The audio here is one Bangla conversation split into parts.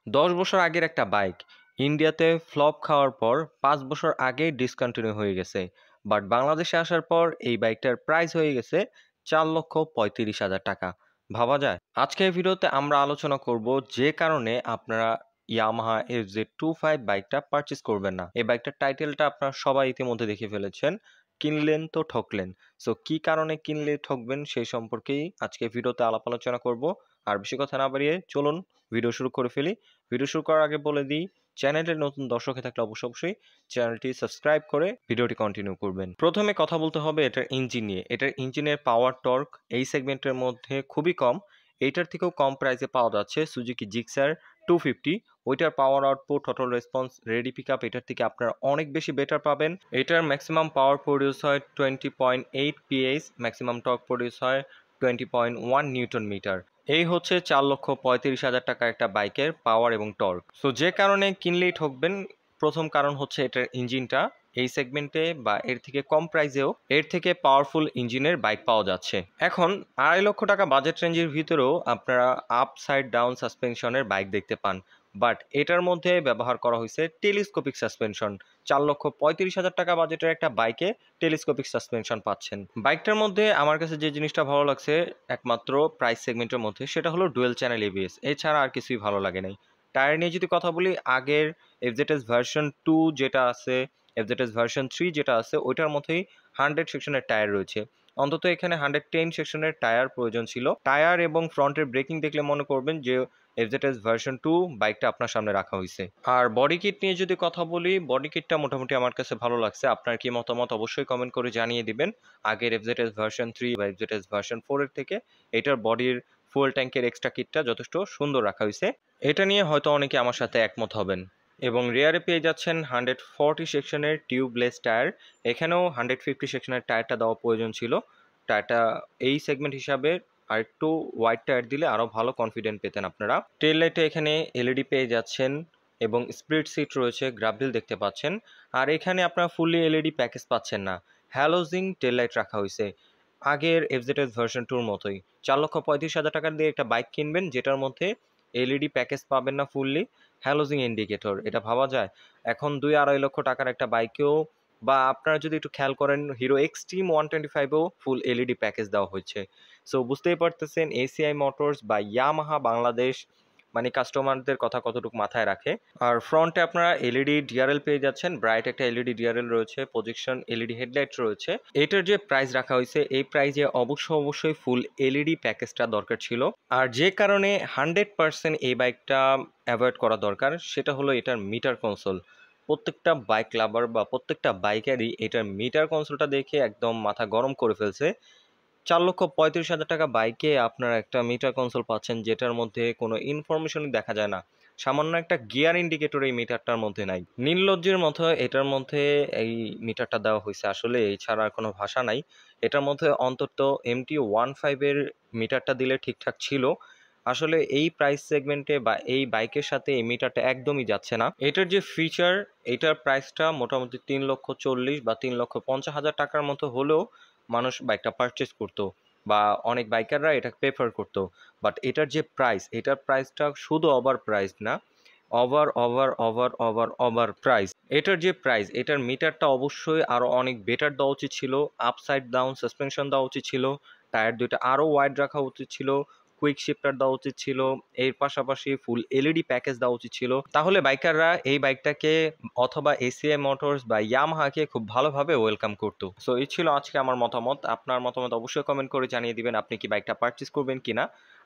১০ বছর আগের একটা বাইক ইন্ডিয়াতে ফ্লপ খাওয়ার পর ৫ বছর আগেই ডিসকন্টিনিউ হয়ে গেছে। বাট বাংলাদেশে আসার পর এই বাইকটার প্রাইস হয়ে গেছে ৪,৩৫,০০০ টাকা। ভাবা যায়? আজকের ভিডিওতে আমরা আলোচনা করব যে কারণে আপনারা ইয়ামাহা FZ25 বাইকটা পারচেজ করবেন না। এই বাইকটার টাইটেলটা আপনারা সবাই ইতিমধ্যে দেখে ফেলেছেন। কিনলেন তো ঠকলেন। সো কি কারণে কিনলে ঠকবেন সেই সম্পর্কেই আজকে ভিডিওতে আলাপ আলোচনা করব। আর বেশি কথা না বাড়িয়ে চলুন ভিডিও শুরু করে ফেলি। ভিডিও শুরু করার আগে বলে দিই, চ্যানেলের নতুন দর্শক হয়ে থাকলে অবশ্যই চ্যানেলটি সাবস্ক্রাইব করে ভিডিওটি কন্টিনিউ করবেন। প্রথমে কথা বলতে হবে এটার ইঞ্জিন নিয়ে। এটার ইঞ্জিনের পাওয়ার টর্ক এই সেগমেন্টের মধ্যে খুবই কম। এইটার থেকেও কম প্রাইসে পাওয়া যাচ্ছে সুজুকি জিক্সার 250। ওইটার power output, total response, ready pick up এটার থেকে আপনারা অনেক বেশি বেটার পাবেন। এটার ম্যাক্সিমাম পাওয়ার প্রডিউস হয় 20.8 PS, ম্যাক্সিমাম টর্ক প্রডিউস হয় 20.1 নিউটন মিটার। এই হচ্ছে ৪,৩৫,০০০ টাকার একটা বাইকের পাওয়ার এবং টর্ক। সো যে কারণে কিনলেই ঠকবেন, প্রথম কারণ হচ্ছে এটার ইঞ্জিনটা এই সেগমেন্টে বা এর থেকে কম প্রাইসেও এর থেকে পাওয়ারফুল ইঞ্জিনের বাইক পাওয়া যাচ্ছে। এখন ২.৫ লক্ষ টাকা বাজেট রেঞ্জের ভিতরেও আপনারা আপ সাইড ডাউন সাসপেনশনের বাইক দেখতে পান। বাট এটার মধ্যে ব্যবহার করা হয়েছে টেলিস্কোপিক সাসপেনশন। ৪,৩৫,০০০ টাকা বাজেটের একটা বাইকে টেলিস্কোপিক সাসপেনশন পাচ্ছেন। বাইকটার মধ্যে আমার কাছে যে জিনিসটা ভালো লাগছে একমাত্র প্রাইস সেগমেন্টের মধ্যে, সেটা হলো ডুয়েল চ্যানেল এবিএস। এছাড়া আর কিছুই ভালো লাগে নাই। টায়ার নিয়ে যদি কথা বলি, আগের এফজেডএস ভার্সন 2 যেটা আছে, এফজেডএস ভার্সন 3 যেটা আছে, ওইটার মধ্যেই 100 সেকশনের টায়ার রয়েছে। অন্তত এখানে 110 সেকশনের টায়ার প্রয়োজন ছিল। টায়ার এবং ফ্রন্টের ব্রেকিং দেখলে মনে করবেন যে এফজেডএস ভার্সন 2 বাইকটা আপনার সামনে রাখা হয়েছে। আর বডি কিট নিয়ে যদি কথা বলি, বডি কিটটা মোটামুটি আমার কাছে ভালো লাগছে। আপনার কি মতামত অবশ্যই কমেন্ট করে জানিয়ে দিবেন। আগের এফজেডএস ভার্সন 3 বা এফজেডএস ভার্সন 4 এর থেকে এটার বডির ফুয়েল ট্যাঙ্কের এক্সট্রা কিটটা যথেষ্ট সুন্দর রাখা হয়েছে। এটা নিয়ে হয়তো অনেকে আমার সাথে একমত হবেন। এবং রিয়ারে পেয়ে যাচ্ছেন 140 সেকশনের টিউবলেস টায়ার। এখানেও 150 সেকশনের টায়ারটা দেওয়া প্রয়োজন ছিল। টায়ারটা এই সেগমেন্ট হিসাবে আরেকটু ওয়াইড টায়ার দিলে আরও ভালো কনফিডেন্ট পেতেন আপনারা। টেল লাইটে এখানে এলইডি পেয়ে যাচ্ছেন এবং স্প্লিট সিট রয়েছে, গ্রাভেল দেখতে পাচ্ছেন। আর এখানে আপনারা ফুললি এলইডি প্যাকেজ পাচ্ছেন না, হ্যালোজিং টেল লাইট রাখা হয়েছে আগের এফজেডএস ভার্সন 2 মতোই। ৪,৩৫,০০০ টাকা দিয়ে একটা বাইক কিনবেন যেটার মধ্যে এলইডি প্যাকেজ পাবেন না, ফুললি হ্যালোজিং ইন্ডিকেটর। এটা ভাবা যায়? এখন ২-২.৫ লক্ষ টাকার একটা বাইকেও, বা আপনারা যদি একটু খেয়াল করেন, হিরো এক্সট্রিম 125এও ফুল এলইডি প্যাকেজ দেওয়া হচ্ছে। সো বুঝতেই পারতেছেন এসিআই মোটরস বা ইয়ামাহা বাংলাদেশ মানে কাস্টমারদের কথা কতটুকু মাথায় রাখে। আর ফ্রন্টে আপনারা এলইডি ডিআরএল পেয়ে যাচ্ছেন, ব্রাইট একটা এলইডি ডিআরএল রয়েছে, প্রজেকশন এলইডি হেডলাইট রয়েছে। এটার যে প্রাইস রাখা হয়েছে, এই প্রাইজে অবশ্যই ফুল এলইডি প্যাকেজটা দরকার ছিল। আর যে কারণে 100% এই বাইকটা অ্যাভয়েড করা দরকার, সেটা হলো এটার মিটার কনসোল। প্রত্যেকটা বাইক লাভার বা প্রত্যেকটা বাইকারই এটার মিটার কনসোলটা দেখে একদম মাথা গরম করে ফেলছে। ৪,৩৫,০০০ টাকা বাইকে আপনারা একটা মিটার কনসোল পাচ্ছেন যেটার মধ্যে কোনো ইনফরমেশনই দেখা যায় না। সামান্য একটা গিয়ার ইন্ডিকেটর এই মিটারটার মধ্যে নাই। নির্লজ্জের মতো এটার মধ্যে এই মিটারটা দেওয়া হয়েছে, আসলে এছাড়া আর কোনো ভাষা নাই। এটার মধ্যে অন্তত MT-15 এর মিটারটা দিলে ঠিকঠাক ছিল। আসলে এই প্রাইস সেগমেন্টে বা এই বাইকের সাথে এই মিটারটা একদমই যাচ্ছে না। এটার যে ফিচার, এটার প্রাইসটা মোটামুটি 3,40,000 বা 3,50,000 টাকার মতো হলেও মানুষ বাইকটা পারচেস করতো বা অনেক বাইকাররা এটা প্রেফার করতো। বাট এটার যে প্রাইস, এটার প্রাইসটা শুধু ওভার প্রাইস না, ওভার প্রাইস। এটার যে প্রাইস, এটার মিটারটা অবশ্যই আরও অনেক বেটার দেওয়া উচিত ছিল। আপসাইড ডাউন সাসপেনশন দেওয়া উচিত ছিল, টায়ার দুইটা আরও ওয়াইড রাখা উচিত ছিল, কুইক শিফটার দেওয়া উচিত ছিল, এর পাশাপাশি ফুল এলইডি প্যাকেজ দেওয়া উচিত ছিল। তাহলে বাইকাররা এই বাইকটাকে অথবা এসিআই মোটরস বা ইয়ামাহাকে খুব ভালোভাবে ওয়েলকাম করতো। সো এই ছিল আজকে আমার মতামত। আপনার মতামত অবশ্যই কমেন্ট করে জানিয়ে দিবেন আপনি কি বাইকটা পারচেস করবেন কিনা।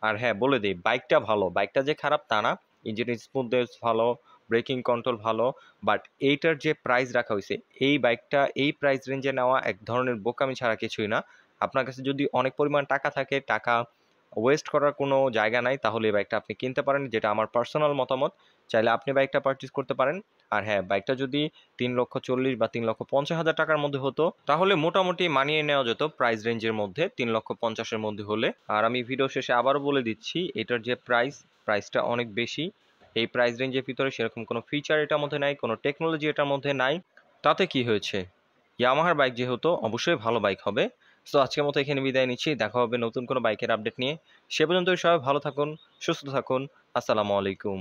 আর হ্যাঁ, বলে দিই, বাইকটা ভালো, বাইকটা যে খারাপ তা না। ইঞ্জিন স্মুথনেস ভালো, ব্রেকিং কন্ট্রোল ভালো। বাট এইটার যে প্রাইস রাখা হয়েছে, এই বাইকটা এই প্রাইস রেঞ্জে নেওয়া এক ধরনের বোকামি ছাড়া কিছুই না। আপনার কাছে যদি অনেক পরিমাণ টাকা থাকে, টাকা ওয়েস্ট করার কোনো জায়গা নাই, তাহলে এই বাইকটা আপনি কিনতে পারেন, যেটা আমার পার্সোনাল মতামত। চাইলে আপনি বাইকটা পারচেস করতে পারেন। আর হ্যাঁ, বাইকটা যদি 3,40,000 বা 3,50,000 টাকার মধ্যে হতো, তাহলে মোটামুটি মানিয়ে নেওয়া যেত প্রাইস রেঞ্জের মধ্যে, 3,50,000-এর মধ্যে হলে। আর আমি ভিডিও শেষে আবারও বলে দিচ্ছি, এটার যে প্রাইসটা অনেক বেশি। এই প্রাইস রেঞ্জের ভিতরে সেরকম কোনো ফিচার এটার মধ্যে নাই, কোনো টেকনোলজি এটার মধ্যে নাই। তাতে কি হয়েছে, ইয়ামাহার বাইক যেহেতু, অবশ্যই ভালো বাইক হবে। সো আজকের মতো এখানে বিদায় নিচ্ছি, দেখা হবে নতুন কোনো বাইকের আপডেট নিয়ে। সে পর্যন্ত সবাই ভালো থাকুন, সুস্থ থাকুন। আসসালামু আলাইকুম।